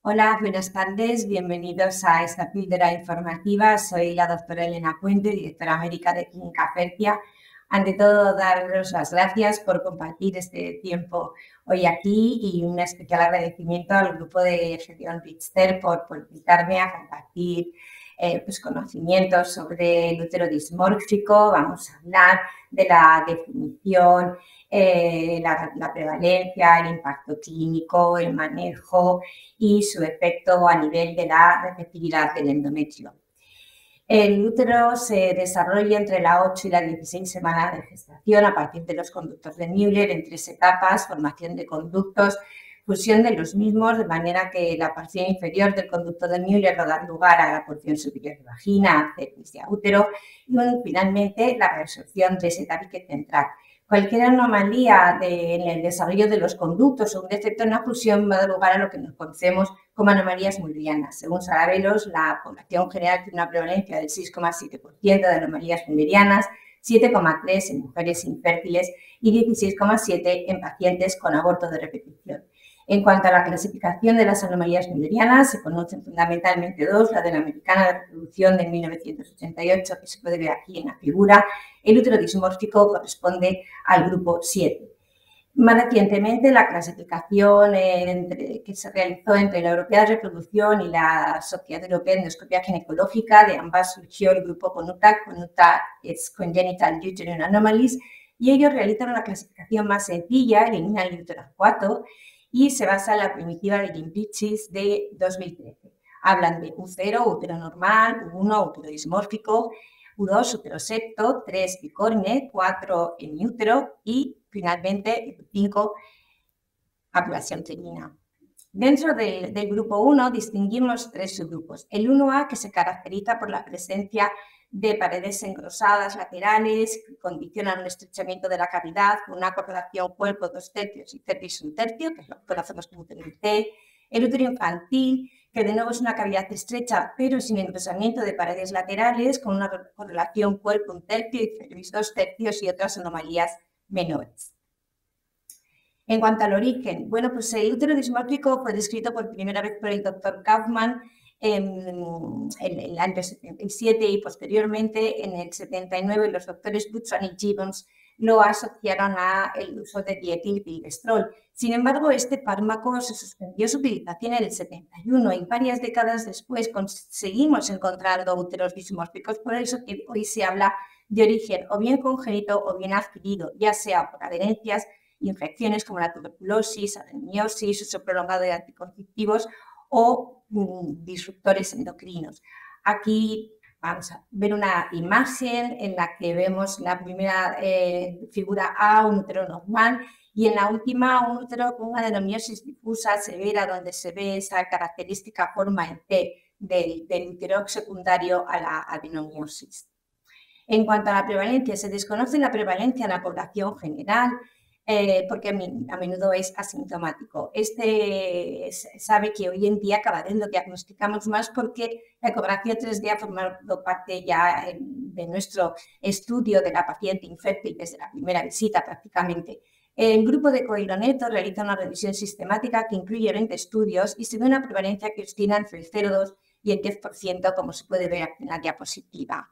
Hola, buenas tardes. Bienvenidos a esta píldora informativa. Soy la doctora Elena Puente, directora médica de Clínica Fertia. Ante todo, daros las gracias por compartir este tiempo hoy aquí y un especial agradecimiento al grupo de gestión Richter por invitarme a compartir conocimientos sobre el útero dismórfico. Vamos a hablar de la definición, la prevalencia, el impacto clínico, el manejo y su efecto a nivel de la receptividad del endometrio. El útero se desarrolla entre la 8 y la 16 semanas de gestación a partir de los conductos de Müller en 3 etapas: formación de conductos, fusión de los mismos, de manera que la porción inferior del conducto de Müller va a dar lugar a la porción superior de vagina, cervix y útero, y finalmente la reabsorción de ese tabique central. Cualquier anomalía en el desarrollo de los conductos o un defecto en la fusión va a dar lugar a lo que nos conocemos como anomalías müllerianas. Según Saravelos, la población general tiene una prevalencia del 6,7% de anomalías müllerianas, 7,3% en mujeres infértiles y 16,7% en pacientes con aborto de repetición. En cuanto a la clasificación de las anomalías müllerianas, se conocen fundamentalmente dos: la de la Americana de Reproducción de 1988, que se puede ver aquí en la figura. El útero dismórfico corresponde al grupo 7. Más recientemente, la clasificación que se realizó entre la Europea de Reproducción y la Sociedad Europea de Endoscopia Ginecológica, de ambas surgió el grupo CONUTA es Congenital Uterine Anomalies, y ellos realizan una clasificación más sencilla, eliminan el útero acuato y se basa en la primitiva de Ginbrichis de 2013. Hablan de U0, útero normal; U1, útero dismórfico; U2, útero septo; 3, bicorne; 4, hemiútero y finalmente 5, ablación triniana. Dentro del grupo 1 distinguimos 3 subgrupos. El 1A, que se caracteriza por la presencia de paredes engrosadas laterales que condicionan un estrechamiento de la cavidad con una correlación cuerpo 2/3 y cervix 1/3, que es lo que conocemos como útero T. El útero infantil, que de nuevo es una cavidad estrecha pero sin engrosamiento de paredes laterales, con una correlación cuerpo 1/3 y cervix 2/3 y otras anomalías menores. En cuanto al origen, bueno, pues el útero dismórfico fue descrito por primera vez por el doctor Kaufman en el año 77 y posteriormente en el 79 los doctores Buchan y Gibbons lo asociaron al uso de dietilpirigestrol. Sin embargo, este fármaco se suspendió su utilización en el 71 y varias décadas después seguimos encontrando úteros dismórficos. Por eso que hoy se habla de origen o bien congénito o bien adquirido, ya sea por adherencias, infecciones como la tuberculosis, adenomiosis, uso prolongado de anticonceptivos o disruptores endocrinos. Aquí vamos a ver una imagen en la que vemos la primera figura A, un útero normal, y en la última un útero con una adenomiosis difusa severa, donde se ve esa característica forma en T del útero secundario a la adenomiosis. En cuanto a la prevalencia, se desconoce la prevalencia en la población general, porque a menudo es asintomático. Sabe que hoy en día cada vez lo diagnosticamos más porque la ecografía 3D ha formado parte ya de nuestro estudio de la paciente infértil desde la primera visita prácticamente. El grupo de Coironeto realiza una revisión sistemática que incluye 20 estudios y se ve una prevalencia que oscila entre el 0,2 y el 10%, como se puede ver aquí en la diapositiva.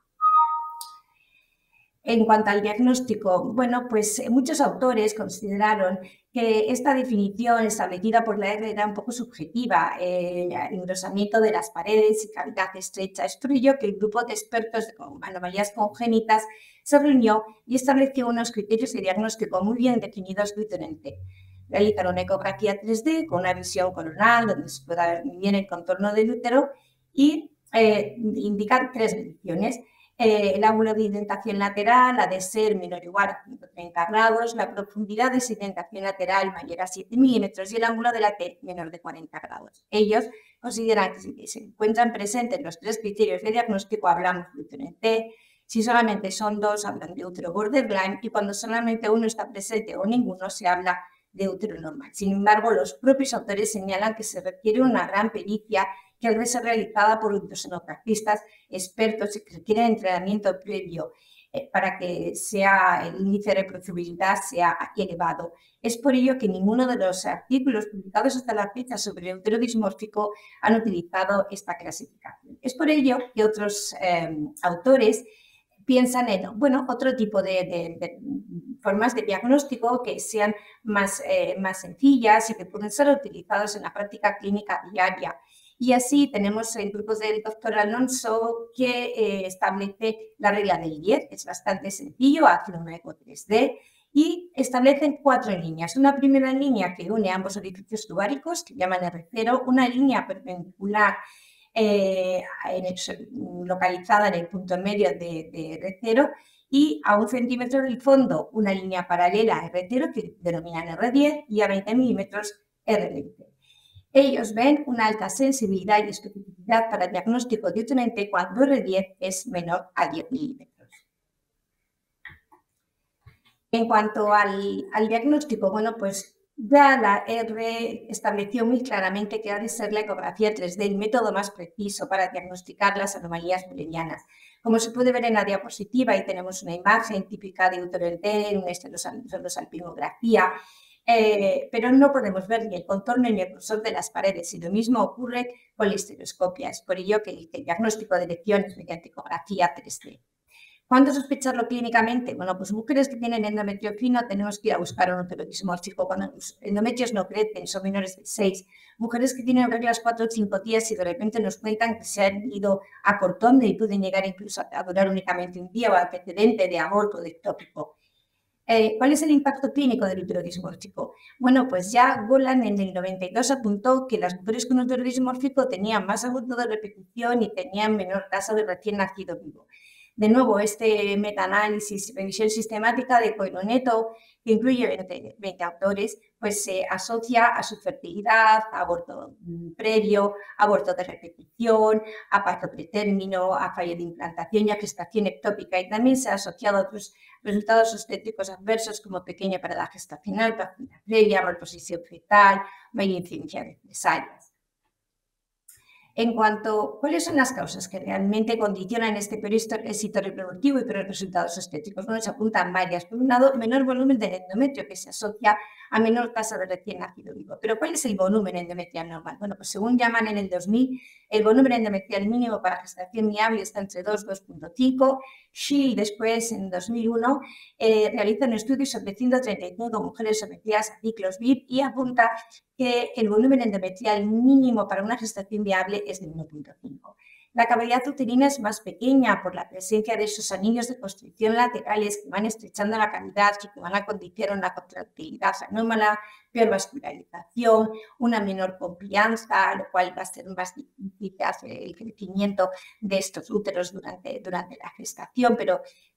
En cuanto al diagnóstico, bueno, pues muchos autores consideraron que esta definición establecida por la R era un poco subjetiva, el engrosamiento de las paredes y cavidad estrecha. Es por ello que el grupo de expertos de anomalías congénitas se reunió y estableció unos criterios de diagnóstico muy bien definidos visualmente. Realizaron una ecografía 3D con una visión coronal donde se puede ver muy bien el contorno del útero y indican 3 mediciones. El ángulo de indentación lateral ha de ser menor o igual a 130 grados, la profundidad de esa indentación lateral mayor a 7 milímetros y el ángulo de la T menor de 40 grados. Ellos consideran que si se encuentran presentes los 3 criterios de diagnóstico, hablamos de útero en T; si solamente son 2, hablan de útero borderline; y cuando solamente uno está presente o ninguno, se habla de útero normal. Sin embargo, los propios autores señalan que se requiere una gran pericia que debe ser realizada por ultrasonografistas expertos y que requieren entrenamiento previo. para que el índice de reproducibilidad sea elevado. Es por ello que ninguno de los artículos publicados hasta la fecha sobre el útero dismórfico han utilizado esta clasificación. Es por ello que otros autores piensan en otro tipo de formas de diagnóstico que sean más sencillas y que pueden ser utilizadas en la práctica clínica diaria. Y así tenemos el grupo del doctor Alonso que establece la regla del 10, es bastante sencillo, hace un eco 3D y establecen 4 líneas. Una primera línea que une ambos orificios tubáricos, que llaman R0, una línea perpendicular localizada en el punto medio de R0 y a 1 centímetro del fondo una línea paralela a R0 que denominan R10 y a 20 milímetros R20. Ellos ven una alta sensibilidad y especificidad para el diagnóstico de útero cuando R10 es menor a 10 milímetros. En cuanto al diagnóstico, pues ya la R estableció muy claramente que ha de ser la ecografía 3D el método más preciso para diagnosticar las anomalías müllerianas. Como se puede ver en la diapositiva, ahí tenemos una imagen típica de útero entero, una estereosalpingografía, pero no podemos ver ni el contorno ni el grosor de las paredes, y lo mismo ocurre con la histeroscopia. Es por ello que el diagnóstico de elección es mediante ecografía 3D. ¿Cuándo sospecharlo clínicamente? Pues mujeres que tienen endometrio fino tenemos que ir a buscar un útero dismórfico cuando los endometrios no crecen, son menores de 6. Mujeres que tienen reglas 4 o 5 días y de repente nos cuentan que se han ido acortando y pueden llegar incluso a durar únicamente un día o antecedente de aborto ectópico. ¿Cuál es el impacto clínico del útero dismórfico? Pues ya Golan en el 92 apuntó que las mujeres con útero dismórfico tenían más aborto de repetición y tenían menor tasa de recién nacido vivo. De nuevo, este metaanálisis, revisión sistemática de Coiro-Neto, que incluye 20 autores, se asocia a su fertilidad, a aborto previo, aborto de repetición, a parto pretérmino, a fallo de implantación y a gestación ectópica. Y también se ha asociado a otros resultados obstétricos adversos como pequeña parada gestacional, placenta previa, reposición fetal, mayor incidencia de cesáreas. En cuanto a cuáles son las causas que realmente condicionan este peor éxito reproductivo y peores resultados obstétricos, se apuntan varias. Por un lado, menor volumen del endometrio, que se asocia a menor tasa de recién nacido vivo. Pero ¿cuál es el volumen endometrial normal? Pues según llaman en el 2000, el volumen endometrial mínimo para gestación viable está entre 2 y 2,5. Shield después, en 2001, realiza un estudio sobre 135 mujeres sometidas a ciclos VIP y apunta que el volumen endometrial mínimo para una gestación viable es de 1,5. La cavidad uterina es más pequeña por la presencia de esos anillos de constricción laterales que van estrechando la cavidad y que van a condicionar una contractilidad anómala, peor vascularización, una menor confianza, lo cual va a ser más difícil el crecimiento de estos úteros durante la gestación,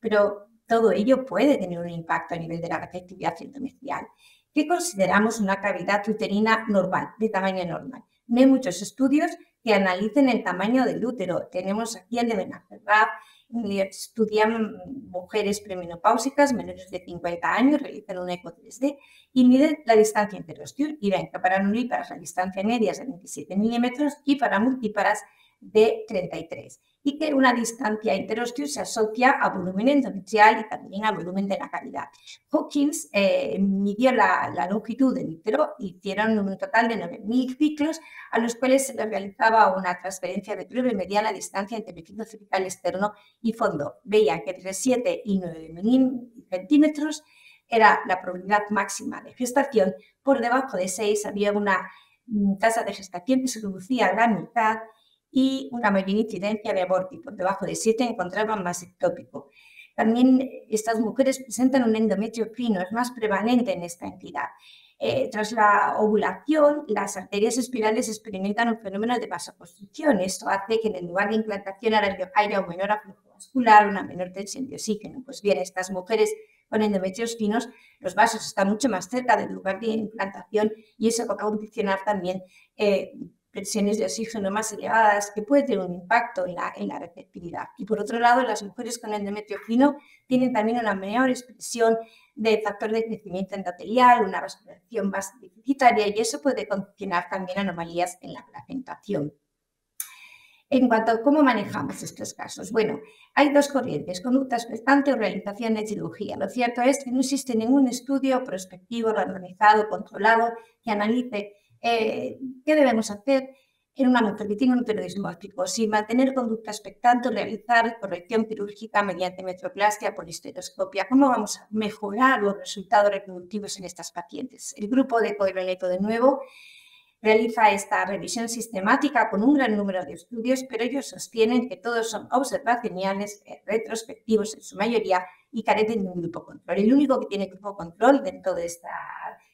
pero todo ello puede tener un impacto a nivel de la receptividad endometrial. ¿Qué consideramos una cavidad uterina normal, de tamaño normal? No hay muchos estudios que analicen el tamaño del útero. Tenemos aquí el de Benacerraf, estudian mujeres premenopáusicas menores de 50 años, realizan un eco 3D y miden la distancia interostial y ven que para nulíparas la distancia media es de 27 milímetros y para multíparas de 33. Y que una distancia interostial se asocia a volumen endometrial y también al volumen de la cavidad. Hawkins midió la longitud del útero y hicieron un total de 9.000 ciclos a los cuales se les realizaba una transferencia de prueba y medía la distancia entre el cervical externo y fondo. Veía que entre 7 y 9 centímetros era la probabilidad máxima de gestación. Por debajo de 6 había una tasa de gestación que se reducía a la mitad y una mayor incidencia de aborto, y por debajo de 7 encontraban más ectópico. También estas mujeres presentan un endometrio fino, es más prevalente en esta entidad. Tras la ovulación, las arterias espirales experimentan un fenómeno de vasoconstricción. Esto hace que en el lugar de implantación haya un menor aflujo vascular, una menor tensión de oxígeno. Pues bien, estas mujeres con endometrios finos, los vasos están mucho más cerca del lugar de implantación y eso va a condicionar también presiones de oxígeno más elevadas, que puede tener un impacto en la receptividad. Y por otro lado, las mujeres con endometrio fino tienen también una menor expresión de factor de crecimiento endotelial, una vascularización más deficitaria y eso puede condicionar también anomalías en la placentación. En cuanto a cómo manejamos estos casos, bueno, hay dos corrientes, conducta expectante o realización de cirugía. Lo cierto es que no existe ningún estudio prospectivo, randomizado, controlado, que analice qué debemos hacer en una mujer que tiene un útero dismórfico, si mantener conducta expectante o realizar corrección quirúrgica mediante metroplastia por histeroscopia. ¿Cómo vamos a mejorar los resultados reproductivos en estas pacientes? El grupo de Coireleto, de nuevo, realiza esta revisión sistemática con un gran número de estudios, pero ellos sostienen que todos son observacionales, retrospectivos en su mayoría y carecen de un grupo control. El único que tiene grupo control dentro de esta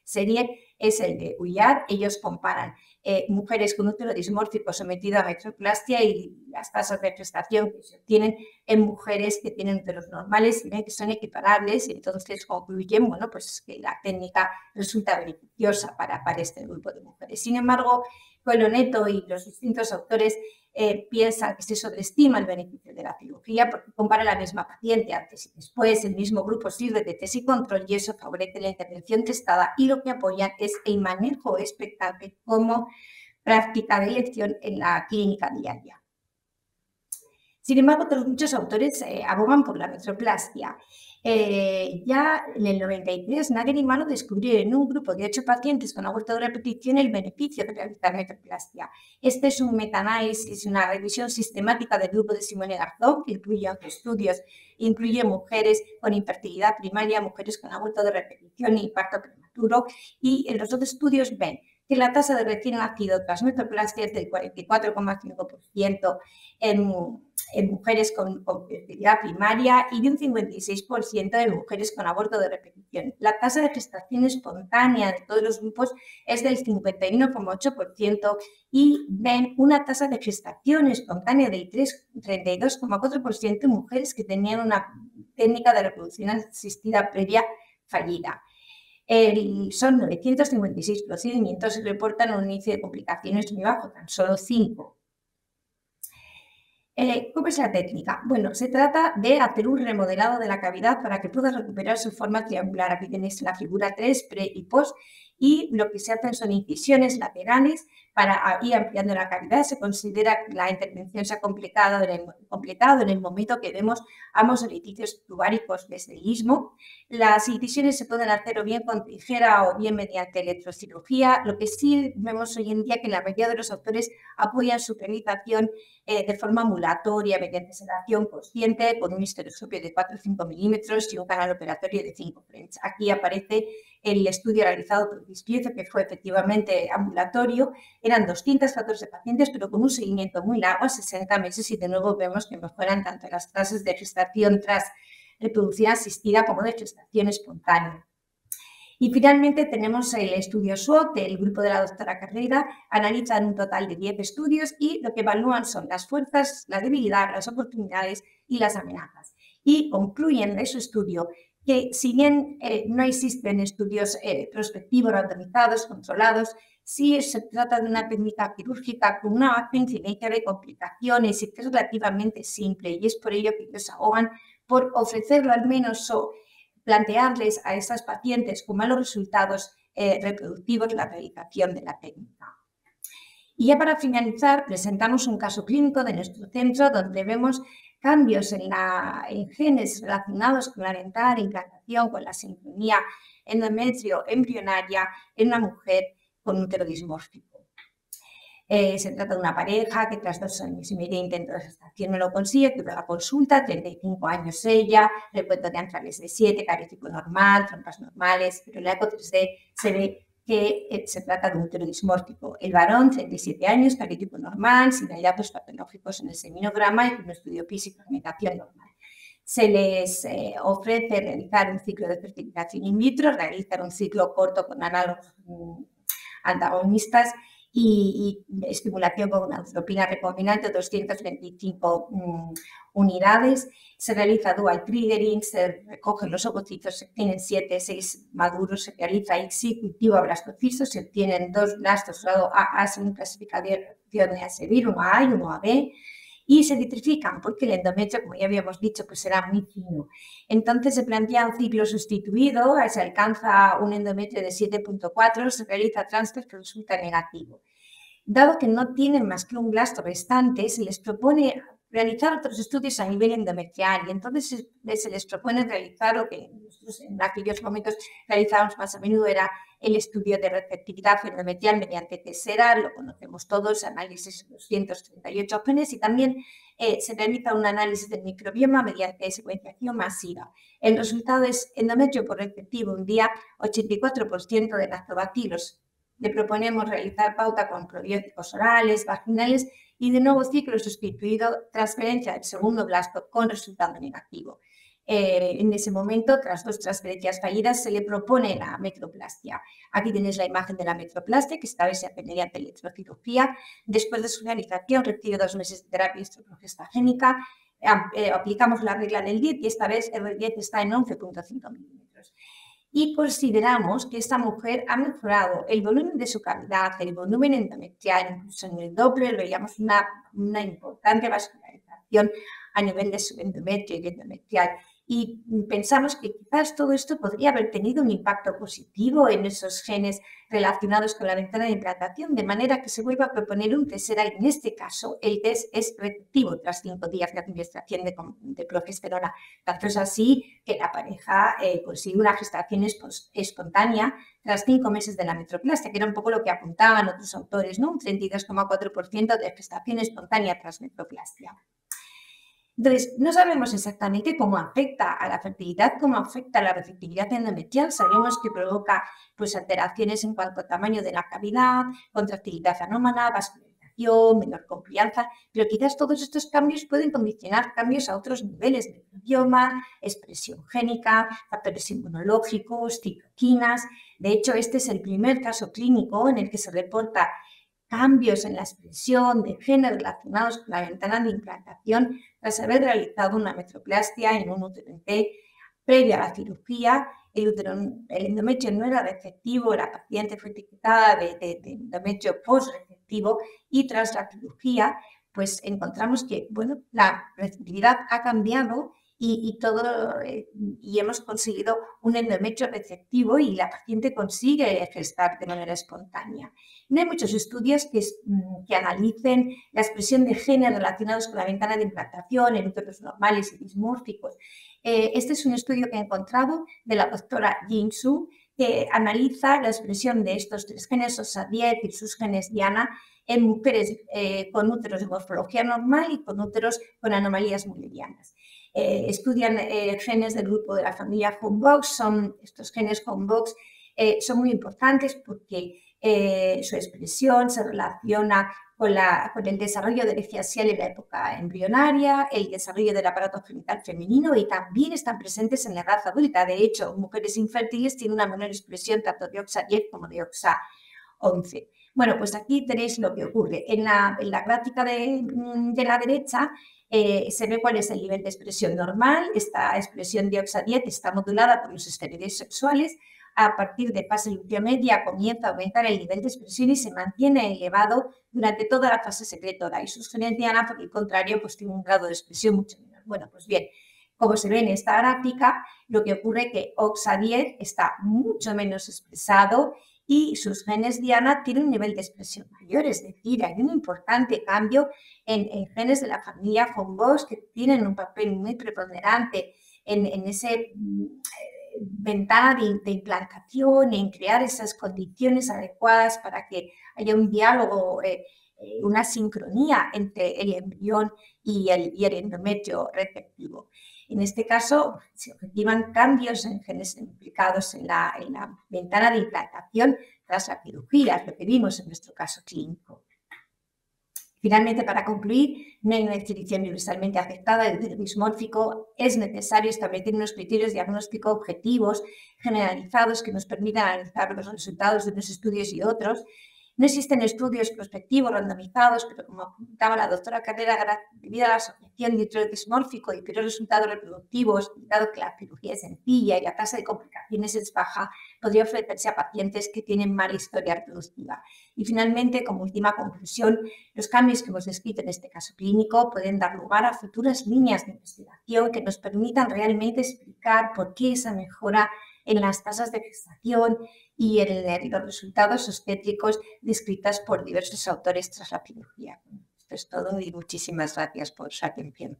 serie es el de UIAR. Ellos comparan mujeres con útero dismórfico sometido a metroplastia y las tasas de gestación que se obtienen en mujeres que tienen úteros normales y ven que son equiparables, y entonces concluyen, bueno, pues que la técnica resulta beneficiosa para este grupo de mujeres. Sin embargo, Coireleto y los distintos autores piensan que se sobreestima el beneficio de la cirugía porque compara la misma paciente antes y después. El mismo grupo sirve de test y control y eso favorece la intervención testada, y lo que apoyan es el manejo expectante como práctica de elección en la clínica diaria. Sin embargo, otros muchos autores abogan por la metroplastia. Ya en el 93, Nagel y Mano descubrieron en un grupo de 8 pacientes con aborto de repetición el beneficio de realizar metroplastia. Este es un metaanálisis, una revisión sistemática del grupo de Simone Garzón, que incluye 11 estudios, incluye mujeres con infertilidad primaria, mujeres con aborto de repetición y parto prematuro, y en los 2 estudios ven que la tasa de recién nacido tras metroplastia es del 44,5% en mujeres con fertilidad primaria y de un 56% de mujeres con aborto de repetición. La tasa de gestación espontánea de todos los grupos es del 51,8% y ven una tasa de gestación espontánea del 32,4% en mujeres que tenían una técnica de reproducción asistida previa fallida. Son 956 procedimientos y reportan un índice de complicaciones muy bajo, tan solo 5. ¿Cómo es la técnica? Bueno, se trata de hacer un remodelado de la cavidad para que pueda recuperar su forma triangular. Aquí tenéis la figura 3, pre y post, y lo que se hacen son incisiones laterales para ir ampliando la cavidad. Se considera que la intervención se ha completado en el momento que vemos ambos orificios tubáricos desde el istmo. Las incisiones se pueden hacer o bien con tijera o bien mediante electrocirugía. Lo que sí vemos hoy en día que la mayoría de los autores apoyan su realización de forma ambulatoria, mediante sedación consciente, con un histeroscopio de 4 o 5 milímetros y un canal operatorio de 5 French. Aquí aparece el estudio realizado por Dispiezo, que fue efectivamente ambulatorio. Eran 214 pacientes, pero con un seguimiento muy largo, a 60 meses, y de nuevo vemos que mejoran tanto las tasas de gestación tras reproducción asistida como de gestación espontánea. Y finalmente tenemos el estudio SWOT del grupo de la doctora Carrera. Analizan un total de 10 estudios y lo que evalúan son las fuerzas, la debilidad, las oportunidades y las amenazas. Y concluyen de su estudio que si bien no existen estudios prospectivos, randomizados, controlados, sí se trata de una técnica quirúrgica con una baja incidencia de complicaciones y que es relativamente simple, y es por ello que ellos abogan por ofrecerlo al menos o plantearles a esas pacientes con malos resultados reproductivos la realización de la técnica. Y ya para finalizar, presentamos un caso clínico de nuestro centro donde vemos cambios en genes relacionados con la dentada, implantación, con la sincronía endometrio embrionaria en una mujer con útero dismórfico. Se trata de una pareja que tras 2 años y medio de intento de gestación no lo consigue, tuvo la consulta, 35 años ella, recuento de antrales de 7, cariotipo normal, trompas normales, pero en la eco 3D se ve que se trata de un útero dismórfico. El varón, 37 años, cariotipo normal, sin hallazgos patológicos en el seminograma y con un estudio físico de alimentación normal. Se les ofrece realizar un ciclo de fertilización in vitro, realizar un ciclo corto con análogos antagonistas y estimulación con una andropina recombinante, 225 unidades. Se realiza dual triggering, se recogen los ovocitos, se obtienen 7, 6 maduros, se realiza ICSI, cultivo a blastocitos, se obtienen 2 blastos grado AA según clasificación de Elsevier, uno A y uno AB, y se vitrifican porque el endometrio, como ya habíamos dicho, pues será muy fino. Entonces se plantea un ciclo sustituido, se alcanza un endometrio de 7.4, se realiza transfer que resulta negativo. Dado que no tienen más que un blasto restante, se les propone realizar otros estudios a nivel endometrial y entonces se les propone realizar lo que nosotros en aquellos momentos realizábamos más a menudo era el estudio de receptividad endometrial mediante TESERA, lo conocemos todos, análisis de 238 genes y también se realiza un análisis del microbioma mediante secuenciación masiva. El resultado es endometrio por receptivo, un día 84% de lactobacilos. Le proponemos realizar pauta con probióticos orales, vaginales y de nuevo ciclo sustituido, transferencia del segundo blasto con resultado negativo. En ese momento, tras 2 transferencias fallidas, se le propone la metroplastia. Aquí tenéis la imagen de la metroplastia, que esta vez se hace mediante electrocirugía. Después de su realización, recibe 2 meses de terapia estrogestagénica. Aplicamos la regla del 10 y esta vez el 10 está en 11,5 milímetros. Y consideramos que esta mujer ha mejorado el volumen de su cavidad, el volumen endometrial, incluso en el Doppler veíamos una importante vascularización a nivel de su endometrio y endometrial. Y pensamos que quizás todo esto podría haber tenido un impacto positivo en esos genes relacionados con la ventana de implantación, de manera que se vuelva a proponer un TESERA y en este caso el test es receptivo tras 5 días de administración de progesterona. Tanto es así que la pareja consigue una gestación espontánea tras 5 meses de la metroplastia, que era un poco lo que apuntaban otros autores, ¿no? Un 32,4% de gestación espontánea tras metroplastia. Entonces, no sabemos exactamente cómo afecta a la fertilidad, cómo afecta a la receptividad endometrial. Sabemos que provoca pues, alteraciones en cuanto al tamaño de la cavidad, contractilidad anómala, vascularización, menor confianza, pero quizás todos estos cambios pueden condicionar cambios a otros niveles de microbioma, expresión génica, factores inmunológicos, citoquinas. De hecho, este es el primer caso clínico en el que se reporta cambios en la expresión de genes relacionados con la ventana de implantación tras haber realizado una metroplastia en un útero en T previa a la cirugía. El endometrio no era receptivo, la paciente fue etiquetada de endometrio post-receptivo y tras la cirugía pues encontramos que bueno, la receptividad ha cambiado y hemos conseguido un endometrio receptivo y la paciente consigue gestar de manera espontánea. No hay muchos estudios que analicen la expresión de genes relacionados con la ventana de implantación en úteros normales y dismórficos. Este es un estudio que he encontrado de la doctora Jin Su, que analiza la expresión de estos 3 genes, OXA10 y sus genes Diana, en mujeres con úteros de morfología normal y con úteros con anomalías mullerianas. Estudian genes del grupo de la familia Homebox. Estos genes Homebox son muy importantes porque su expresión se relaciona con el desarrollo del eje axial en la época embrionaria, el desarrollo del aparato genital femenino y también están presentes en la edad adulta. De hecho, mujeres infértiles tienen una menor expresión tanto de OXA10 como de OXA11. Bueno, pues aquí tenéis lo que ocurre. En la gráfica de la derecha se ve cuál es el nivel de expresión normal. Esta expresión de OXA10 está modulada por los esteroides sexuales. A partir de fase lutea media comienza a aumentar el nivel de expresión y se mantiene elevado durante toda la fase secretora. Y sus genes Diana, por el contrario, pues tienen un grado de expresión mucho menor. Bueno, pues bien, como se ve en esta gráfica, lo que ocurre es que OXA10 está mucho menos expresado y sus genes Diana tienen un nivel de expresión mayor, es decir, hay un importante cambio en genes de la familia Homebox que tienen un papel muy preponderante en ese ventana de implantación, en crear esas condiciones adecuadas para que haya un diálogo, una sincronía entre el embrión y el endometrio receptivo. En este caso, se objetivan cambios en genes implicados en la ventana de implantación tras la cirugía, lo que vimos en nuestro caso clínico. Finalmente, para concluir, no hay una definición universalmente aceptada del útero dismórfico. Es necesario establecer unos criterios diagnósticos objetivos, generalizados, que nos permitan analizar los resultados de unos estudios y otros. No existen estudios prospectivos randomizados, pero como apuntaba la doctora Carrera, debido a la asociación de útero dismórfico y peores resultados reproductivos, dado que la cirugía es sencilla y la tasa de complicaciones es baja, podría ofrecerse a pacientes que tienen mala historia reproductiva. Y finalmente, como última conclusión, los cambios que hemos descrito en este caso clínico pueden dar lugar a futuras líneas de investigación que nos permitan realmente explicar por qué esa mejora en las tasas de gestación y en los resultados obstétricos descritas por diversos autores tras la cirugía. Esto es todo y muchísimas gracias por su atención.